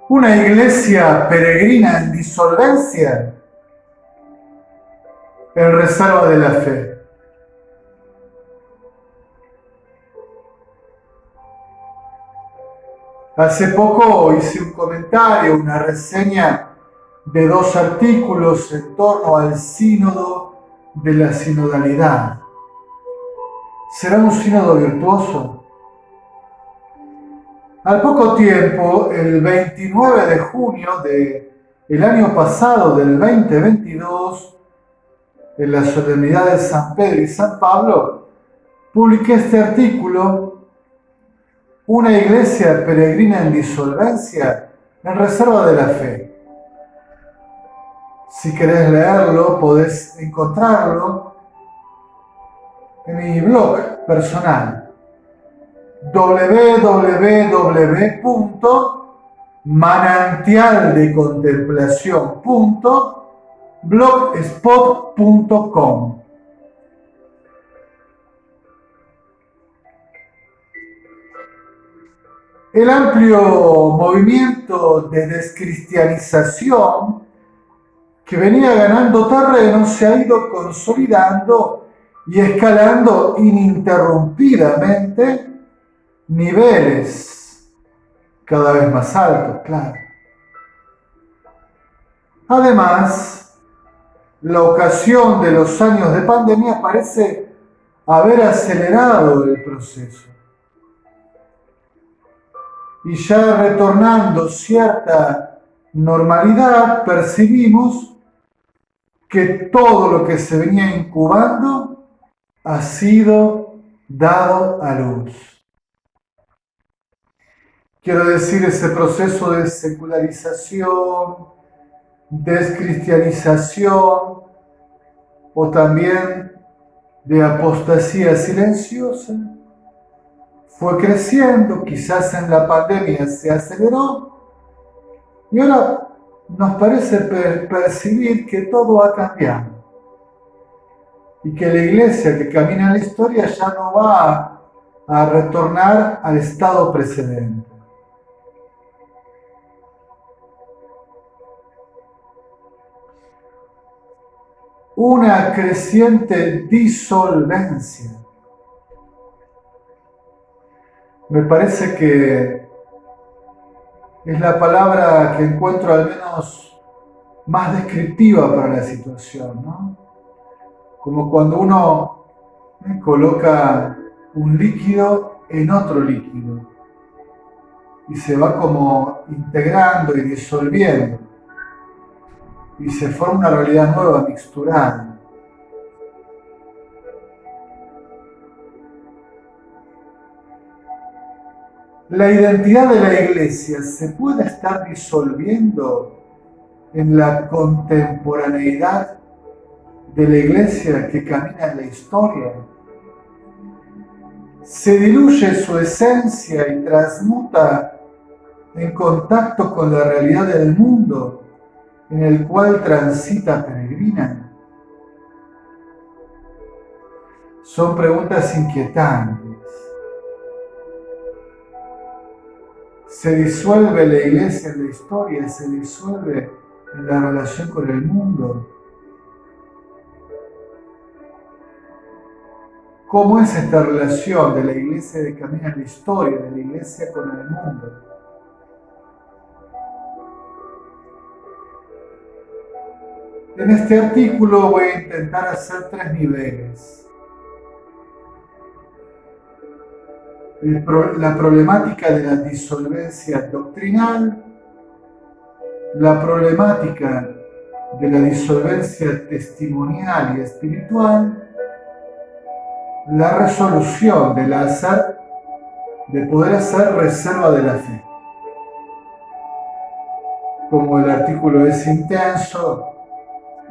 Una iglesia peregrina en disolvencia en reserva de la fe. Hace poco hice un comentario, una reseña de 2 artículos en torno al sínodo de la sinodalidad. ¿Será un sínodo virtuoso? Al poco tiempo, el 29 de junio del año pasado, del 2022, en la solemnidad de San Pedro y San Pablo, publiqué este artículo: una iglesia peregrina en disolvencia en reserva de la fe. Si querés leerlo, podés encontrarlo en mi blog personal, www.manantialdecontemplacion.blogspot.com. El amplio movimiento de descristianización que venía ganando terreno se ha ido consolidando y escalando ininterrumpidamente niveles cada vez más altos, claro. Además, la ocasión de los años de pandemia parece haber acelerado el proceso. Y ya retornando cierta normalidad, percibimos que todo lo que se venía incubando ha sido dado a luz. Quiero decir, ese proceso de secularización, descristianización o también de apostasía silenciosa fue creciendo, quizás en la pandemia se aceleró, y ahora nos parece percibir que todo ha cambiado y que la iglesia que camina en la historia ya no va a retornar al estado precedente. Una creciente disolvencia. Me parece que es la palabra que encuentro al menos más descriptiva para la situación, ¿no? Como cuando uno coloca un líquido en otro líquido y se va como integrando y disolviendo y se forma una realidad nueva, mixturada. La identidad de la iglesia se puede estar disolviendo en la contemporaneidad de la iglesia que camina en la historia. Se diluye su esencia y transmuta en contacto con la realidad del mundo en el cual transita peregrina. Son preguntas inquietantes. Se disuelve la iglesia en la historia, se disuelve en la relación con el mundo. ¿Cómo es esta relación de la iglesia que camina en la historia, de la iglesia con el mundo? En este artículo voy a intentar hacer 3 niveles. La problemática de la disolvencia doctrinal, la problemática de la disolvencia testimonial y espiritual, la resolución de poder hacer reserva de la fe. Como el artículo es intenso,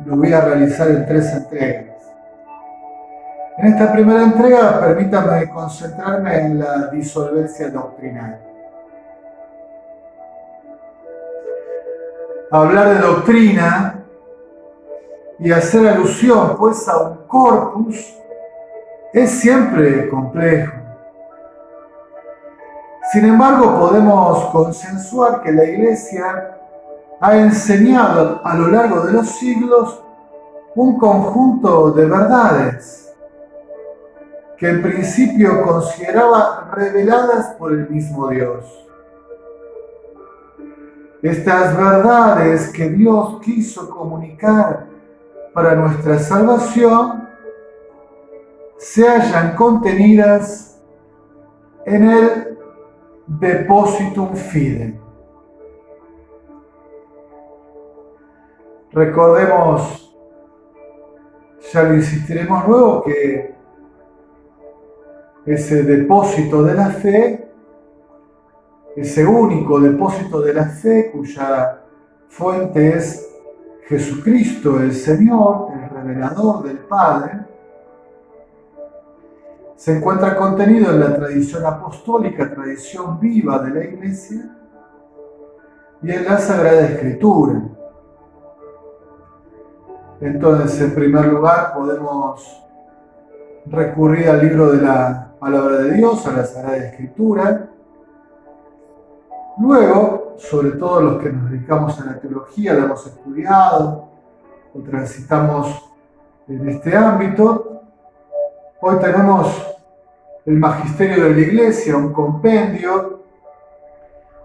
lo voy a realizar en 3 entregas. En esta primera entrega, permítame concentrarme en la disolvencia doctrinal. Hablar de doctrina y hacer alusión, pues, a un corpus es siempre complejo. Sin embargo, podemos consensuar que la Iglesia ha enseñado a lo largo de los siglos un conjunto de verdades que en principio consideraba reveladas por el mismo Dios. Estas verdades que Dios quiso comunicar para nuestra salvación se hallan contenidas en el Depositum Fidei. Recordemos, ya lo insistiremos luego, que ese depósito de la fe, ese único depósito de la fe cuya fuente es Jesucristo el Señor, el revelador del Padre, se encuentra contenido en la tradición apostólica, tradición viva de la Iglesia, y en la Sagrada Escritura. Entonces, en primer lugar, podemos recurrir al libro de la Palabra de Dios, a la Sagrada Escritura. Luego, sobre todo los que nos dedicamos a la teología, la hemos estudiado o transitamos en este ámbito, hoy tenemos el Magisterio de la Iglesia, un compendio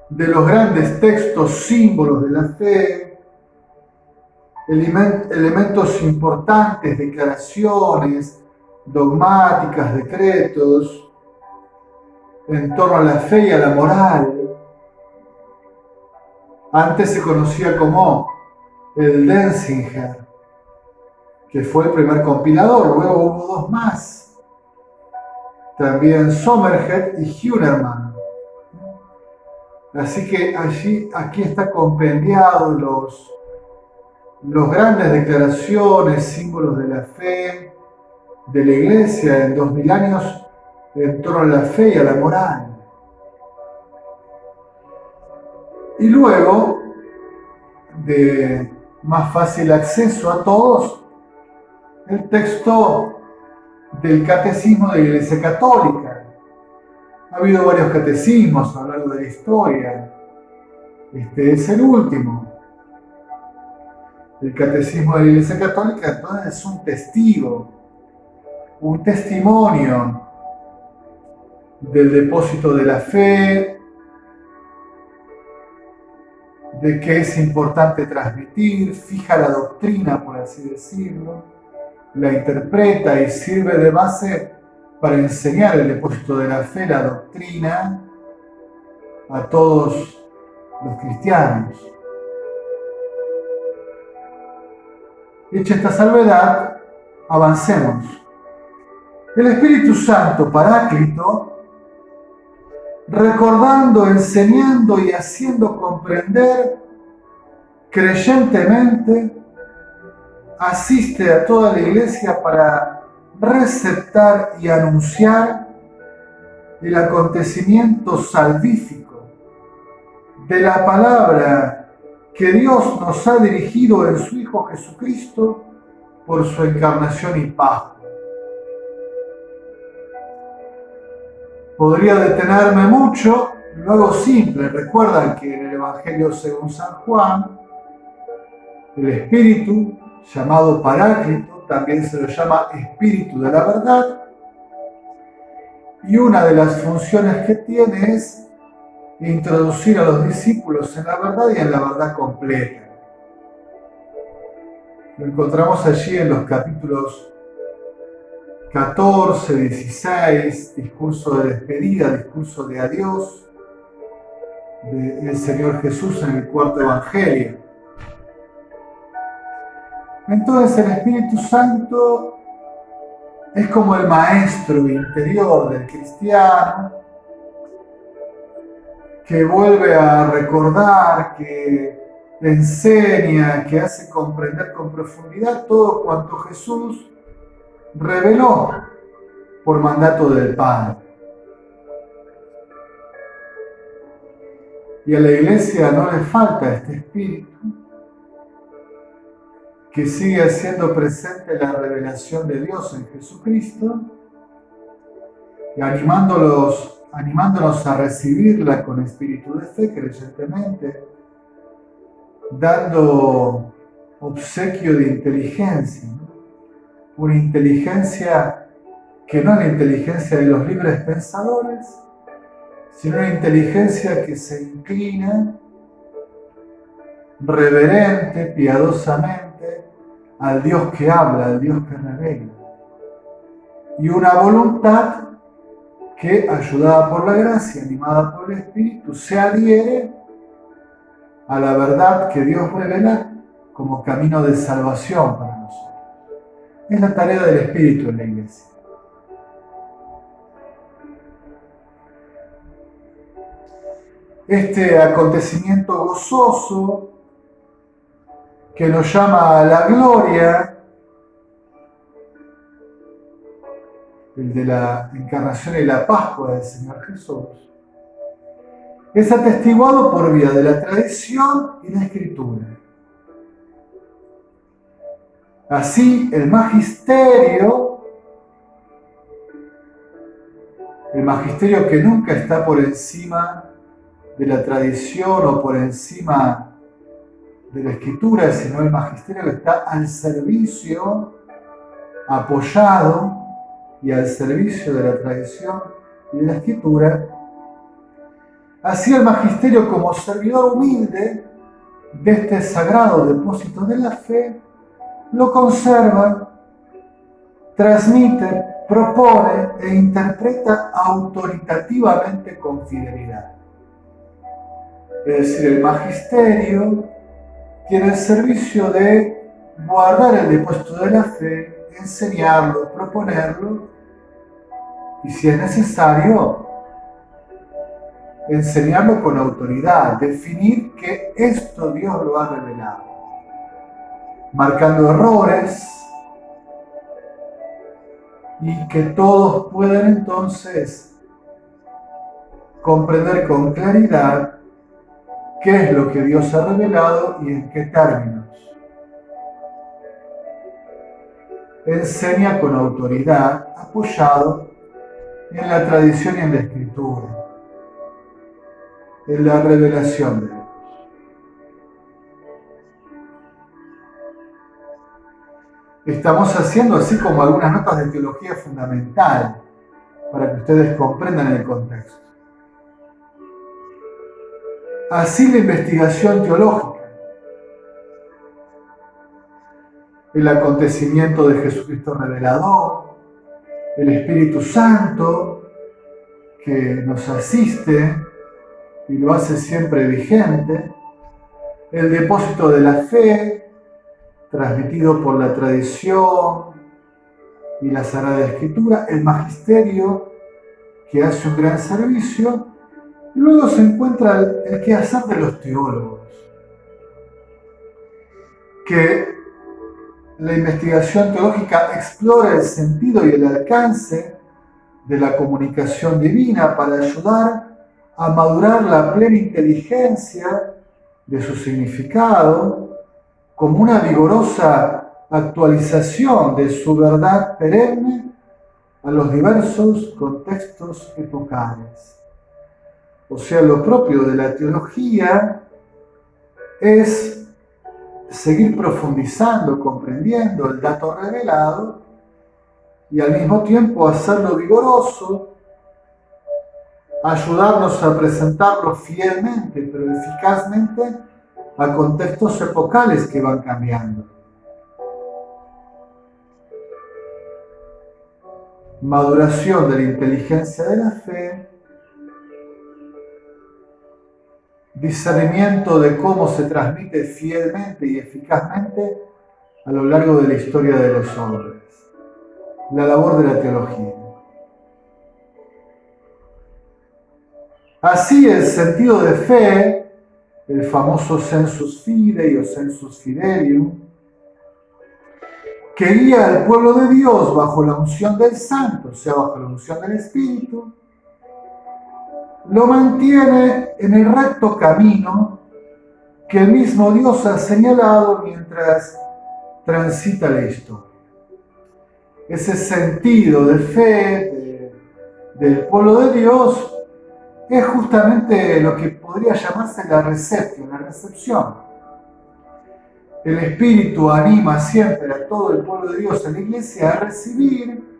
de los grandes textos, símbolos de la fe, elementos importantes, declaraciones, dogmáticas, decretos, en torno a la fe y a la moral. Antes se conocía como el Denzinger, que fue el primer compilador, luego hubo dos más, también Sommerhet y Hünermann. Así que aquí está compendiado los grandes declaraciones, símbolos de la fe, de la Iglesia en 2000 años en torno a la fe y a la moral. Y luego, de más fácil acceso a todos, el texto del Catecismo de la Iglesia Católica. Ha habido varios catecismos a lo largo de la historia. Este es el último. El Catecismo de la Iglesia Católica entonces es un testigo, un testimonio del depósito de la fe, de que es importante transmitir, fija la doctrina, por así decirlo, la interpreta y sirve de base para enseñar el depósito de la fe, la doctrina, a todos los cristianos. Hecha esta salvedad, avancemos. El Espíritu Santo, Paráclito, recordando, enseñando y haciendo comprender creyentemente, asiste a toda la Iglesia para receptar y anunciar el acontecimiento salvífico de la palabra que Dios nos ha dirigido en su Hijo Jesucristo por su encarnación y Pascua. Podría detenerme mucho, lo hago simple. Recuerdan que en el Evangelio según San Juan, el Espíritu, llamado Paráclito, también se lo llama Espíritu de la verdad, y una de las funciones que tiene es introducir a los discípulos en la verdad y en la verdad completa. Lo encontramos allí en los capítulos 14, 16, discurso de despedida, discurso de adiós del Señor Jesús en el cuarto Evangelio. Entonces el Espíritu Santo es como el maestro interior del cristiano que vuelve a recordar, que enseña, que hace comprender con profundidad todo cuanto Jesús reveló por mandato del Padre. Y a la Iglesia no le falta este espíritu que sigue haciendo presente la revelación de Dios en Jesucristo y animándolos animándonos a recibirla con espíritu de fe, creyentemente, dando obsequio de inteligencia, ¿no? Una inteligencia que no es la inteligencia de los libres pensadores, sino una inteligencia que se inclina reverente, piadosamente, al Dios que habla, al Dios que revela. Y una voluntad que, ayudada por la gracia, animada por el Espíritu, se adhiere a la verdad que Dios revela como camino de salvación para nosotros. Es la tarea del Espíritu en la Iglesia. Este acontecimiento gozoso que nos llama a la gloria, el de la encarnación y la Pascua del Señor Jesús, es atestiguado por vía de la tradición y la Escritura. Así, el magisterio que nunca está por encima de la tradición o por encima de la Escritura, sino el magisterio que está al servicio, apoyado y al servicio de la tradición y de la Escritura. Así el magisterio, como servidor humilde de este sagrado depósito de la fe, lo conserva, transmite, propone e interpreta autoritativamente con fidelidad. Es decir, el magisterio tiene el servicio de guardar el depósito de la fe, enseñarlo, proponerlo y, si es necesario, enseñarlo con autoridad, definir que esto Dios lo ha revelado, marcando errores y que todos puedan entonces comprender con claridad qué es lo que Dios ha revelado y en qué términos. Enseña con autoridad, apoyado en la tradición y en la Escritura, en la revelación de Dios. Estamos haciendo así como algunas notas de teología fundamental para que ustedes comprendan el contexto. Así la investigación teológica, el acontecimiento de Jesucristo revelador, el Espíritu Santo que nos asiste y lo hace siempre vigente, el depósito de la fe transmitido por la tradición y la Sagrada Escritura, el magisterio que hace un gran servicio. Y luego se encuentra el quehacer de los teólogos, que la investigación teológica explora el sentido y el alcance de la comunicación divina para ayudar a madurar la plena inteligencia de su significado como una vigorosa actualización de su verdad perenne a los diversos contextos epocales. O sea, lo propio de la teología es seguir profundizando, comprendiendo el dato revelado y al mismo tiempo hacerlo vigoroso, ayudarnos a presentarlo fielmente, pero eficazmente a contextos epocales que van cambiando. Maduración de la inteligencia de la fe, discernimiento de cómo se transmite fielmente y eficazmente a lo largo de la historia de los hombres. La labor de la teología. Así el sentido de fe, el famoso sensus fidei o sensus fidelium, que guía al pueblo de Dios bajo la unción del Santo, o sea, bajo la unción del Espíritu, lo mantiene en el recto camino que el mismo Dios ha señalado mientras transita la historia. Ese sentido de fe del pueblo de Dios es justamente lo que podría llamarse la recepción. El Espíritu anima siempre a todo el pueblo de Dios en la Iglesia a recibir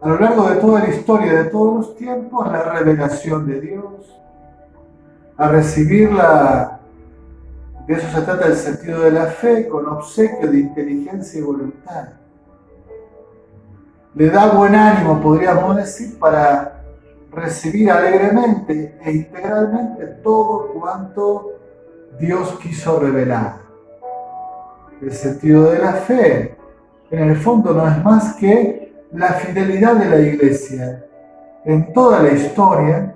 a lo largo de toda la historia, de todos los tiempos, la revelación de Dios, a recibirla. De eso se trata el sentido de la fe, con obsequio de inteligencia y voluntad. Le da buen ánimo, podríamos decir, para recibir alegremente e integralmente todo cuanto Dios quiso revelar. El sentido de la fe, en el fondo, no es más que la fidelidad de la Iglesia en toda la historia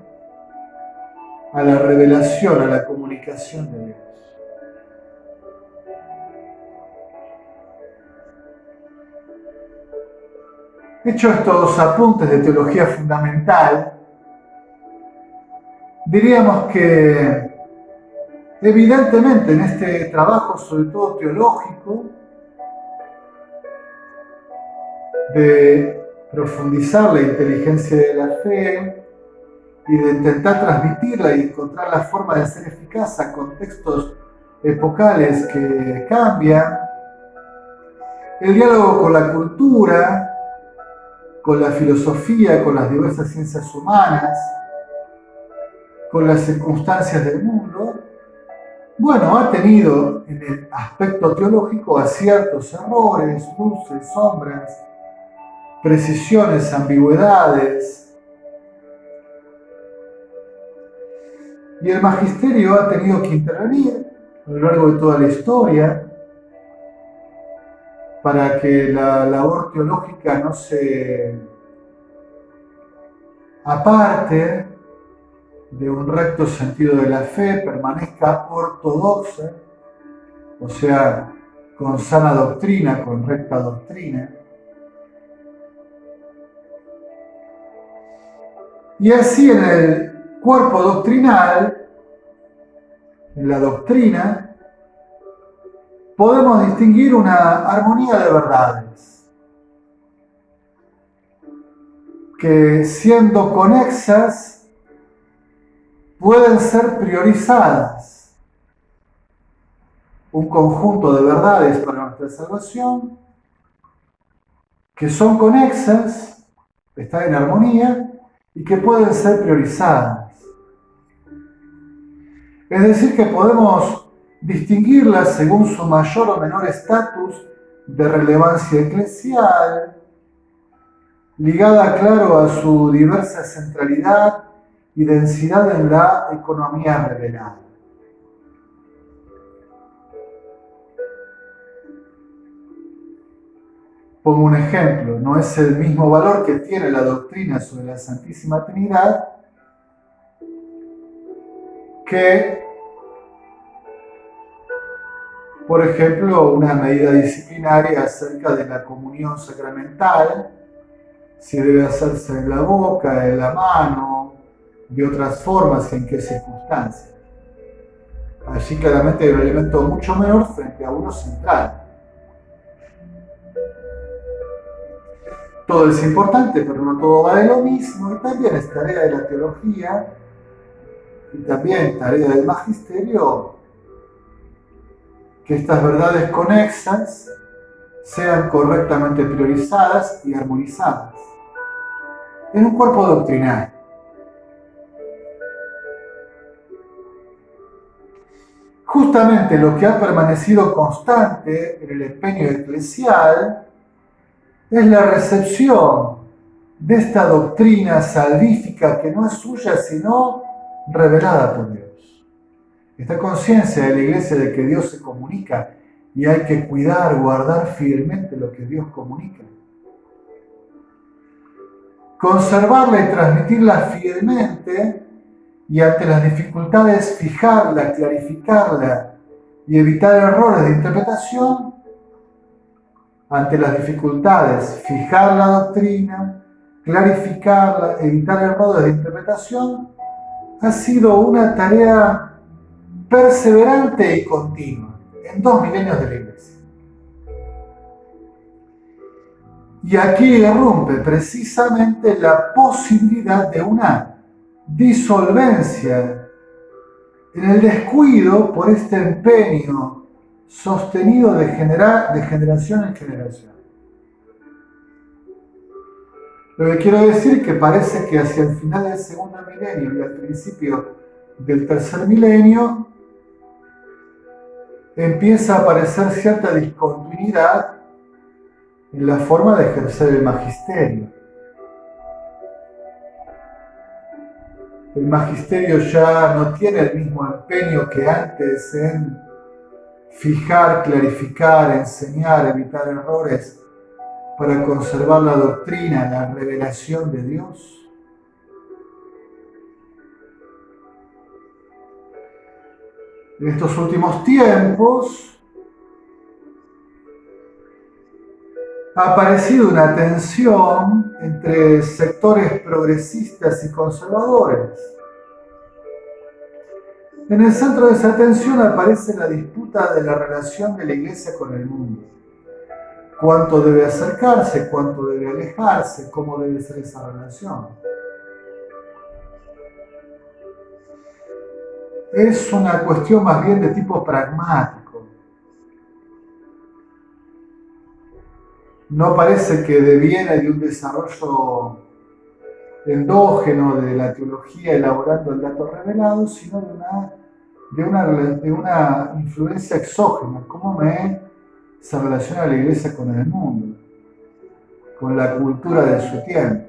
a la revelación, a la comunicación de Dios. Hecho estos apuntes de teología fundamental, diríamos que evidentemente en este trabajo, sobre todo teológico, de profundizar la inteligencia de la fe y de intentar transmitirla y encontrar la forma de ser eficaz a contextos epocales que cambian, el diálogo con la cultura, con la filosofía, con las diversas ciencias humanas, con las circunstancias del mundo, bueno, ha tenido en el aspecto teológico aciertos, errores, luces, sombras, precisiones, ambigüedades. Y el magisterio ha tenido que intervenir a lo largo de toda la historia para que la labor teológica no se aparte de un recto sentido de la fe, permanezca ortodoxa, o sea, con sana doctrina, con recta doctrina. Y así en el cuerpo doctrinal, en la doctrina, podemos distinguir una armonía de verdades que, siendo conexas, pueden ser priorizadas. Un conjunto de verdades para nuestra salvación que son conexas, están en armonía y que pueden ser priorizadas. Es decir, que podemos distinguirlas según su mayor o menor estatus de relevancia eclesial, ligada, claro, a su diversa centralidad y densidad en la economía revelada. Pongo un ejemplo, no es el mismo valor que tiene la doctrina sobre la Santísima Trinidad que, por ejemplo, una medida disciplinaria acerca de la comunión sacramental, si debe hacerse en la boca, en la mano, de otras formas y en qué circunstancias. Allí claramente hay un elemento mucho menor frente a uno central. Todo es importante, pero no todo vale lo mismo, y también es tarea de la teología y también tarea del magisterio que estas verdades conexas sean correctamente priorizadas y armonizadas en un cuerpo doctrinal. Justamente lo que ha permanecido constante en el empeño eclesial es la recepción de esta doctrina salvífica que no es suya sino revelada por Dios. Esta conciencia de la Iglesia de que Dios se comunica y hay que cuidar, guardar fielmente lo que Dios comunica. Conservarla y transmitirla fielmente y ante las dificultades fijarla, clarificarla y evitar errores de interpretación. Ante las dificultades, fijar la doctrina, clarificarla, evitar errores de interpretación, ha sido una tarea perseverante y continua en 2 milenios de la Iglesia. Y aquí irrumpe precisamente la posibilidad de una disolvencia, en el descuido por este empeño sostenido de generación en generación. Lo que quiero decir es que parece que hacia el final del segundo milenio y al principio del tercer milenio empieza a aparecer cierta discontinuidad en la forma de ejercer el magisterio. El magisterio ya no tiene el mismo empeño que antes en fijar, clarificar, enseñar, evitar errores para conservar la doctrina, la revelación de Dios. En estos últimos tiempos ha aparecido una tensión entre sectores progresistas y conservadores. En el centro de esa tensión aparece la disputa de la relación de la Iglesia con el mundo. Cuánto debe acercarse, cuánto debe alejarse, cómo debe ser esa relación. Es una cuestión más bien de tipo pragmático. No parece que deviene de un desarrollo endógeno de la teología elaborando el dato revelado, sino de una influencia exógena. ¿Cómo se relaciona la Iglesia con el mundo, con la cultura de su tiempo?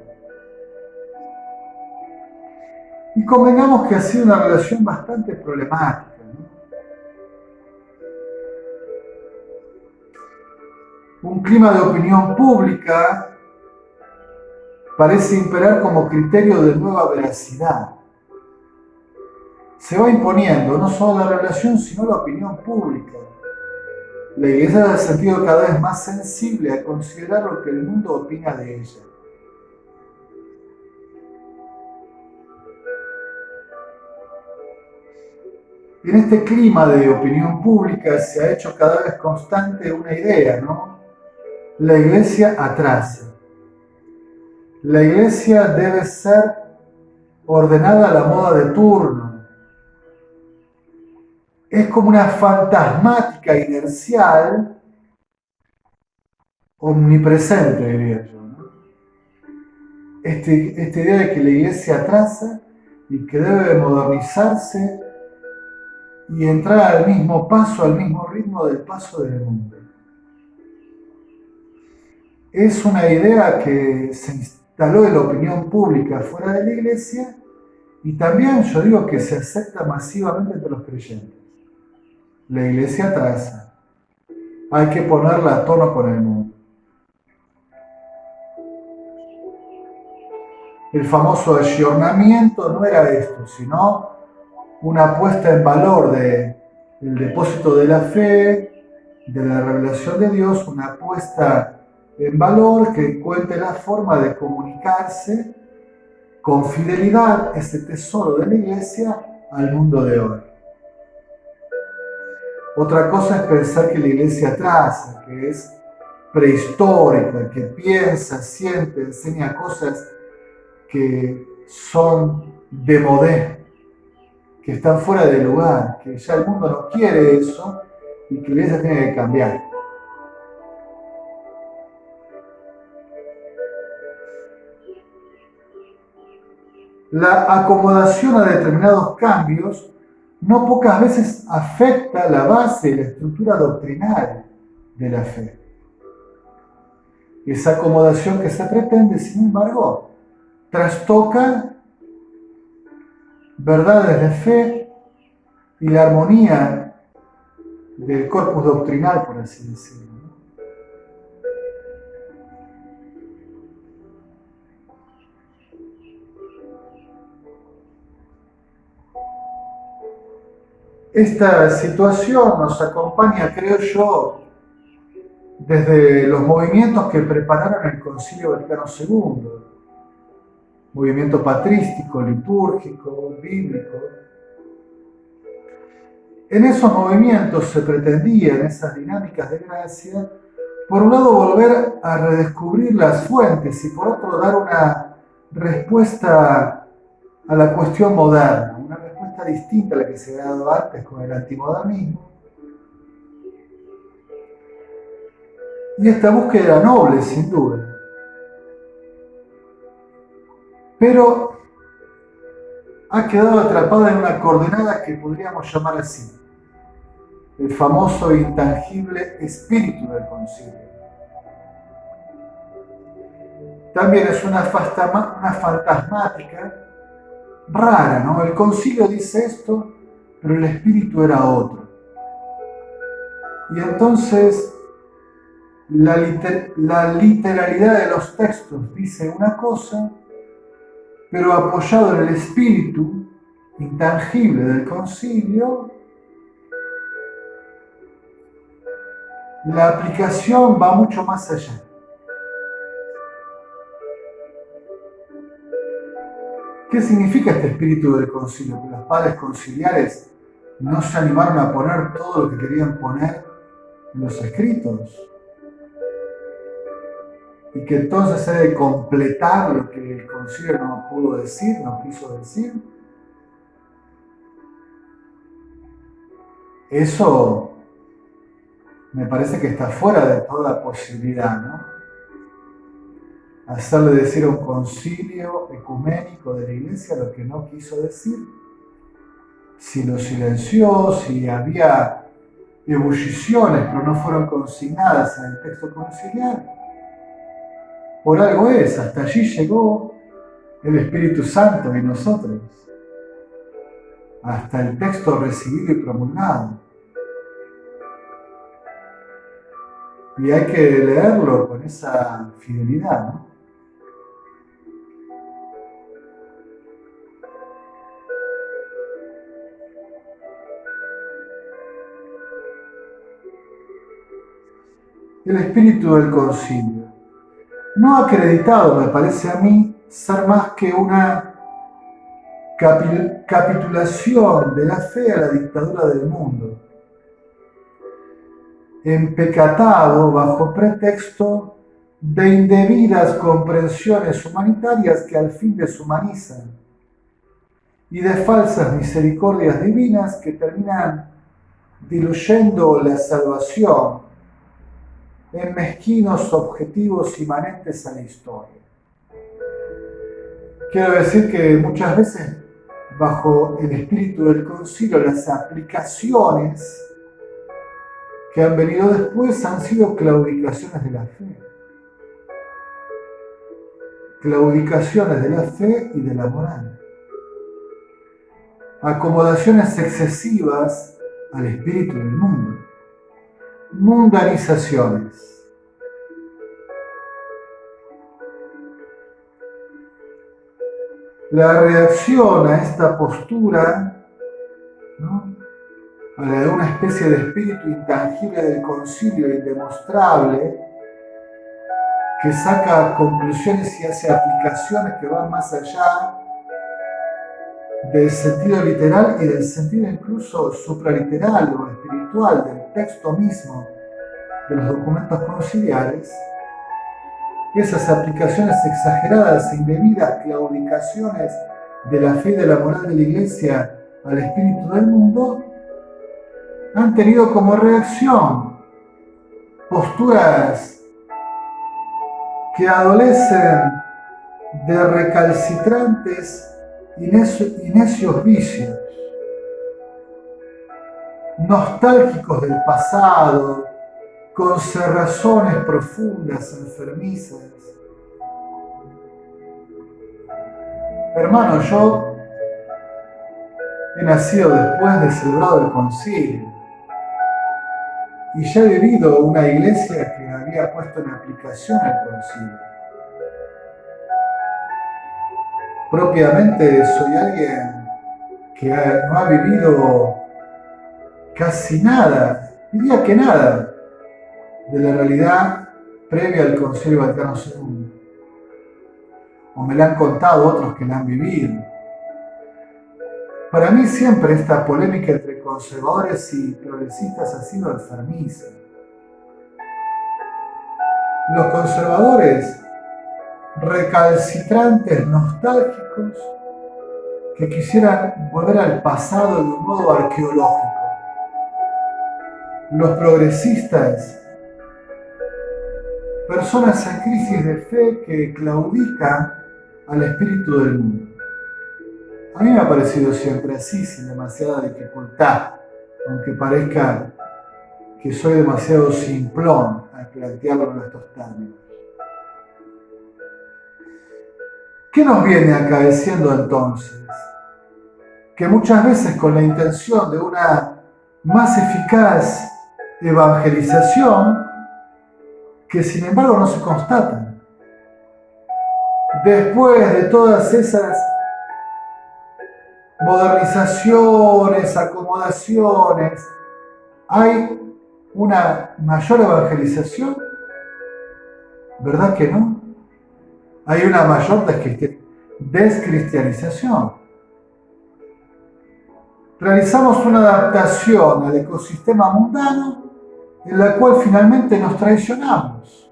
Y convengamos que ha sido una relación bastante problemática, ¿no? Un clima de opinión pública parece imperar como criterio de nueva veracidad. Se va imponiendo no solo la relación, sino la opinión pública. La Iglesia ha sentido cada vez más sensible a considerar lo que el mundo opina de ella. En este clima de opinión pública se ha hecho cada vez constante una idea, ¿no? La Iglesia atrasa. La Iglesia debe ser ordenada a la moda de turno. Es como una fantasmática inercial, omnipresente, diría yo, ¿no? Esta idea de que la Iglesia atrasa y que debe modernizarse y entrar al mismo paso, al mismo ritmo del paso del mundo. Es una idea que se instaló en la opinión pública fuera de la Iglesia y también yo digo que se acepta masivamente entre los creyentes. La Iglesia atrasa. Hay que ponerla a tono con el mundo. El famoso ayornamiento no era esto, sino una puesta en valor del depósito de la fe, de la revelación de Dios, una puesta en valor que encuentre la forma de comunicarse con fidelidad ese tesoro de la Iglesia al mundo de hoy. Otra cosa es pensar que la Iglesia atrasa, que es prehistórica, que piensa, siente, enseña cosas que son de modé, que están fuera de lugar, que ya el mundo no quiere eso y que la Iglesia tiene que cambiar. La acomodación a determinados cambios no pocas veces afecta la base y la estructura doctrinal de la fe. Esa acomodación que se pretende, sin embargo, trastoca verdades de fe y la armonía del corpus doctrinal, por así decirlo. Esta situación nos acompaña, creo yo, desde los movimientos que prepararon el Concilio Vaticano II, movimiento patrístico, litúrgico, bíblico. En esos movimientos se pretendía, en esas dinámicas de gracia, por un lado volver a redescubrir las fuentes y por otro dar una respuesta a la cuestión moderna, una respuesta distinta a la que se había dado antes con el antimodernismo. Y esta búsqueda era noble, sin duda. Pero ha quedado atrapada en una coordenada que podríamos llamar así: el famoso e intangible espíritu del concilio. También es una fantasmática rara, ¿no? El concilio dice esto, pero el espíritu era otro. Y entonces la literalidad de los textos dice una cosa, pero apoyado en el espíritu intangible del concilio, la aplicación va mucho más allá. ¿Qué significa este espíritu del concilio? Que los padres conciliares no se animaron a poner todo lo que querían poner en los escritos, y que entonces se debe completar lo que el concilio no pudo decir, no quiso decir. Eso me parece que está fuera de toda posibilidad, ¿no? Hacerle decir a un concilio ecuménico de la Iglesia lo que no quiso decir. Si lo silenció, si había ebulliciones pero no fueron consignadas en el texto conciliar, por algo es, hasta allí llegó el Espíritu Santo y nosotros, hasta el texto recibido y promulgado. Y hay que leerlo con esa fidelidad, ¿no? El espíritu del concilio no ha acreditado, me parece a mí, ser más que una capitulación de la fe a la dictadura del mundo, empecatado bajo pretexto de indebidas comprensiones humanitarias que al fin deshumanizan, y de falsas misericordias divinas que terminan diluyendo la salvación en mezquinos objetivos inmanentes a la historia. Quiero decir que muchas veces, bajo el espíritu del concilio, las aplicaciones que han venido después han sido claudicaciones de la fe. Claudicaciones de la fe y de la moral. Acomodaciones excesivas al espíritu del mundo. Mundanizaciones. La reacción a esta postura, ¿no?, a la de una especie de espíritu intangible del concilio, indemostrable, que saca conclusiones y hace aplicaciones que van más allá del sentido literal y del sentido incluso supraliteral o espiritual del texto mismo de los documentos conciliares. Esas aplicaciones exageradas e indebidas claudicaciones de la fe y de la moral de la Iglesia al espíritu del mundo han tenido como reacción posturas que adolecen de recalcitrantes y necios vicios, nostálgicos del pasado, con cerrazones profundas, enfermizas. Hermano, yo he nacido después de celebrado el concilio y ya he vivido una iglesia que había puesto en aplicación el concilio. Propiamente soy alguien que no ha vivido casi nada, diría que nada, de la realidad previa al Concilio Vaticano II. O me la han contado otros que la han vivido. Para mí siempre esta polémica entre conservadores y progresistas ha sido enfermiza. Los conservadores, recalcitrantes, nostálgicos, que quisieran volver al pasado de un modo arqueológico. Los progresistas, personas en crisis de fe que claudican al espíritu del mundo. A mí me ha parecido siempre así, sin demasiada dificultad, aunque parezca que soy demasiado simplón al plantearlo en estos términos. ¿Qué nos viene acaeciendo entonces? Que muchas veces con la intención de una más eficaz evangelización, que sin embargo no se constatan. Después de todas esas modernizaciones, acomodaciones, ¿hay una mayor evangelización? ¿Verdad que no? Hay una mayor descristianización. Realizamos una adaptación al ecosistema mundano en la cual finalmente nos traicionamos.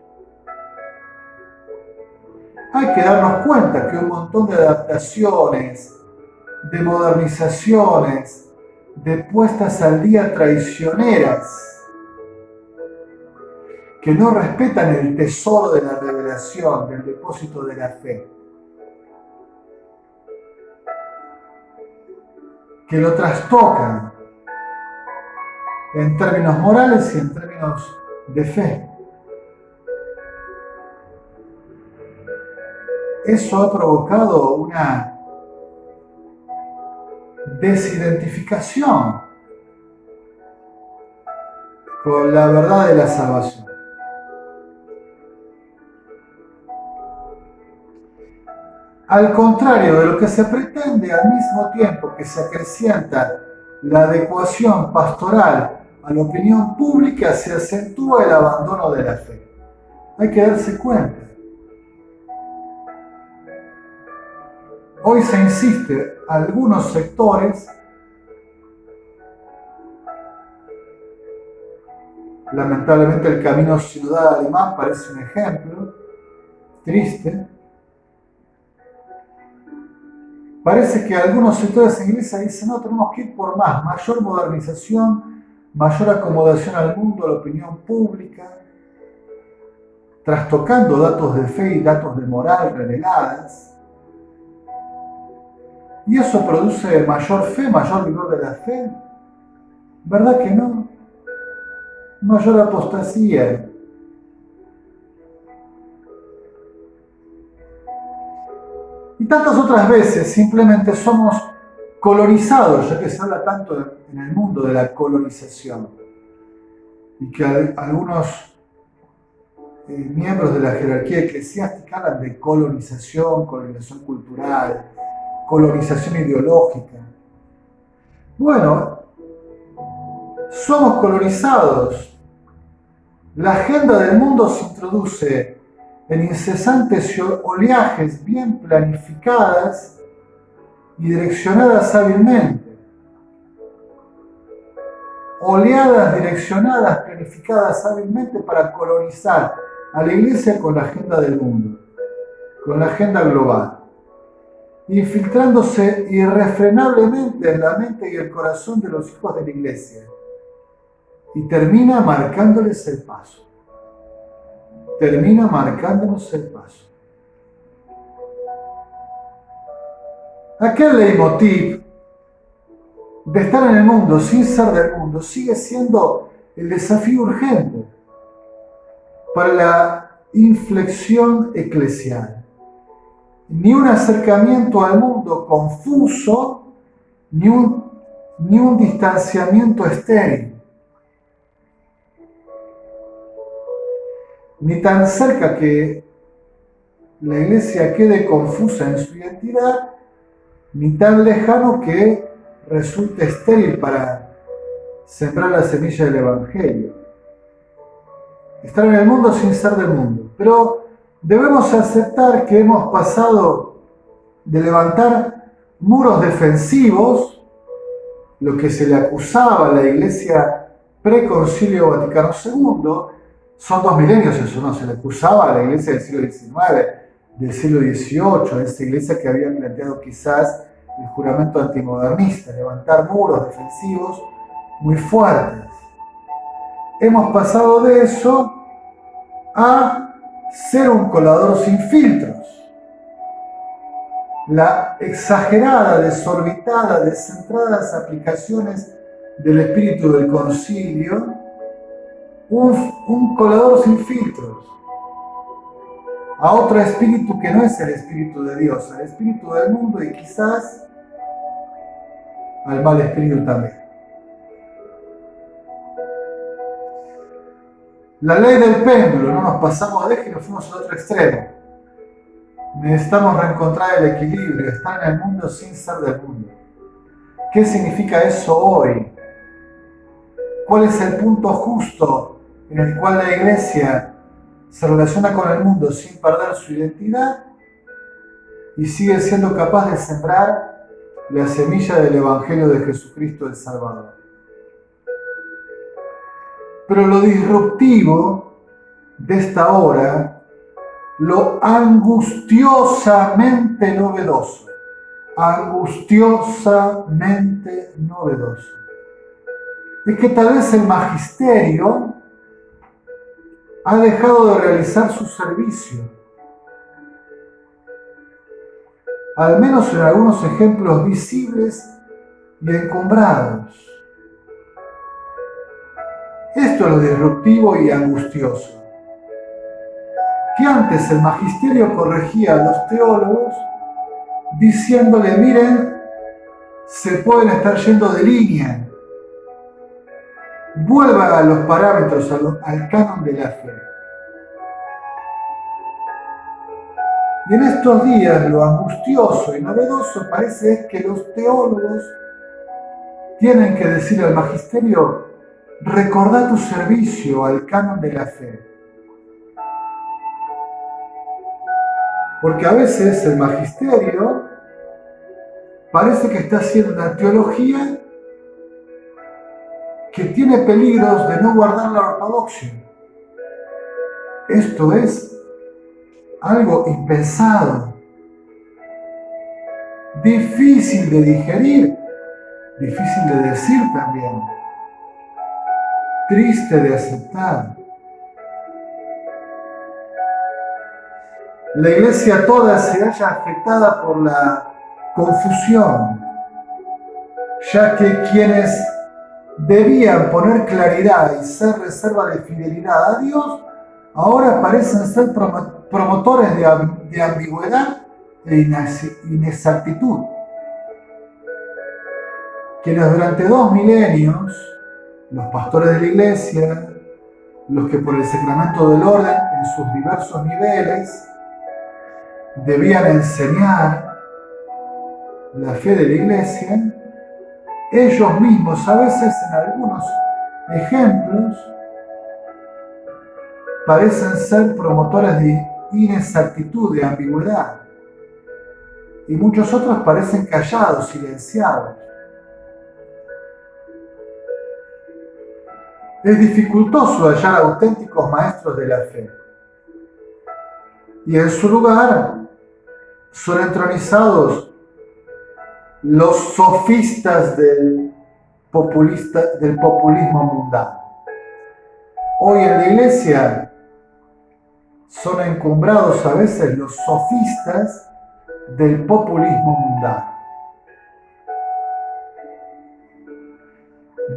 Hay que darnos cuenta que un montón de adaptaciones, de modernizaciones, de puestas al día traicioneras, que no respetan el tesoro de la revelación, del depósito de la fe, que lo trastocan en términos morales y en términos de fe. Eso ha provocado una desidentificación con la verdad de la salvación. Al contrario de lo que se pretende, al mismo tiempo que se acrecienta la adecuación pastoral a la opinión pública, se acentúa el abandono de la fe. Hay que darse cuenta. Hoy se insiste, algunos sectores, lamentablemente el camino sinodal alemán parece un ejemplo triste. Parece que algunos sectores en iglesia dicen, no, tenemos que ir por más, mayor modernización, mayor acomodación al mundo, a la opinión pública, trastocando datos de fe y datos de moral reveladas. ¿Y eso produce mayor fe, mayor vigor de la fe? ¿Verdad que no? Mayor apostasía. Y tantas otras veces simplemente somos colonizados, ya que se habla tanto en el mundo de la colonización, y que algunos miembros de la jerarquía eclesiástica hablan de colonización cultural, colonización ideológica. Bueno, somos colonizados. La agenda del mundo se introduce en incesantes oleajes bien planificadas y direccionadas hábilmente. Oleadas direccionadas, planificadas hábilmente para colonizar a la iglesia con la agenda del mundo, con la agenda global, infiltrándose irrefrenablemente en la mente y el corazón de los hijos de la iglesia, y termina marcándoles el paso. Termina marcándonos el paso. Aquel leitmotiv de estar en el mundo sin ser del mundo sigue siendo el desafío urgente para la inflexión eclesial. Ni un acercamiento al mundo confuso, ni un distanciamiento estéril. Ni tan cerca que la iglesia quede confusa en su identidad, ni tan lejano que resulte estéril para sembrar la semilla del Evangelio. Estar en el mundo sin ser del mundo. Pero debemos aceptar que hemos pasado de levantar muros defensivos, lo que se le acusaba a la iglesia pre-Concilio Vaticano II. Son 2 milenios eso, ¿no? Se le acusaba a la iglesia del siglo XIX, del siglo XVIII, esa iglesia que había planteado quizás el juramento antimodernista, levantar muros defensivos muy fuertes. Hemos pasado de eso a ser un colador sin filtros. La exagerada, desorbitada, descentradas aplicaciones del espíritu del concilio, un colador sin filtros, a otro espíritu que no es el espíritu de Dios, al espíritu del mundo y quizás al mal espíritu también. La ley del péndulo, no nos pasamos de eje y nos fuimos al otro extremo. Necesitamos reencontrar el equilibrio, estar en el mundo sin ser del mundo. ¿Qué significa eso hoy? ¿Cuál es el punto justo en el cual la Iglesia se relaciona con el mundo sin perder su identidad y sigue siendo capaz de sembrar la semilla del Evangelio de Jesucristo el Salvador? Pero lo disruptivo de esta hora, lo angustiosamente novedoso, es que tal vez el magisterio ha dejado de realizar su servicio, al menos en algunos ejemplos visibles y encumbrados. Esto es lo disruptivo y angustioso. Que antes el magisterio corregía a los teólogos diciéndole, miren, se pueden estar yendo de línea, vuelva a los parámetros, al canon de la fe. Y en estos días lo angustioso y novedoso parece que los teólogos tienen que decir al magisterio, recordá tu servicio al canon de la fe. Porque a veces el magisterio parece que está haciendo una teología que tiene peligros de no guardar la ortodoxia. Esto es algo impensado, difícil de digerir, difícil de decir también, triste de aceptar. La Iglesia toda se halla afectada por la confusión, ya que quienes debían poner claridad y ser reserva de fidelidad a Dios, ahora parecen ser promotores de ambigüedad e inexactitud. Quienes durante 2 milenios, los pastores de la Iglesia, los que por el sacramento del orden en sus diversos niveles debían enseñar la fe de la Iglesia, ellos mismos a veces en algunos ejemplos parecen ser promotores de inexactitud, de ambigüedad, y muchos otros parecen callados, silenciados. Es dificultoso hallar auténticos maestros de la fe, y en su lugar son entronizados los sofistas del populismo mundano. Hoy en la Iglesia son encumbrados a veces los sofistas del populismo mundano.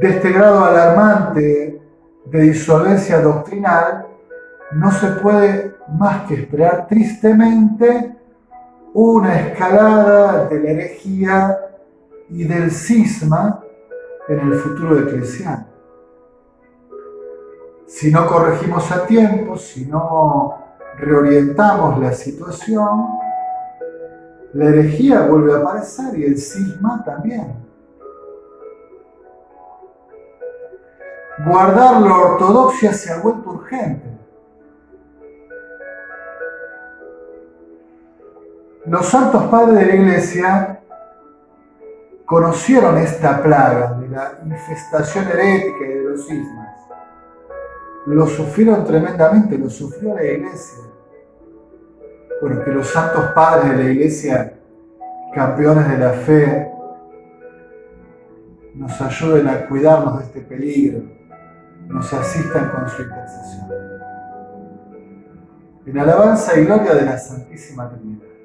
De este grado alarmante de disolencia doctrinal no se puede más que esperar tristemente una escalada de la herejía y del cisma en el futuro eclesial. Si no corregimos a tiempo, si no reorientamos la situación, la herejía vuelve a aparecer y el cisma también. Guardar la ortodoxia se ha vuelto urgente. Los santos padres de la Iglesia conocieron esta plaga de la infestación herética y de los cismas. Lo sufrieron tremendamente, lo sufrió la Iglesia. Porque los santos padres de la Iglesia campeones de la fe, nos ayuden a cuidarnos de este peligro, nos asistan con su intercesión. En alabanza y gloria de la Santísima Trinidad.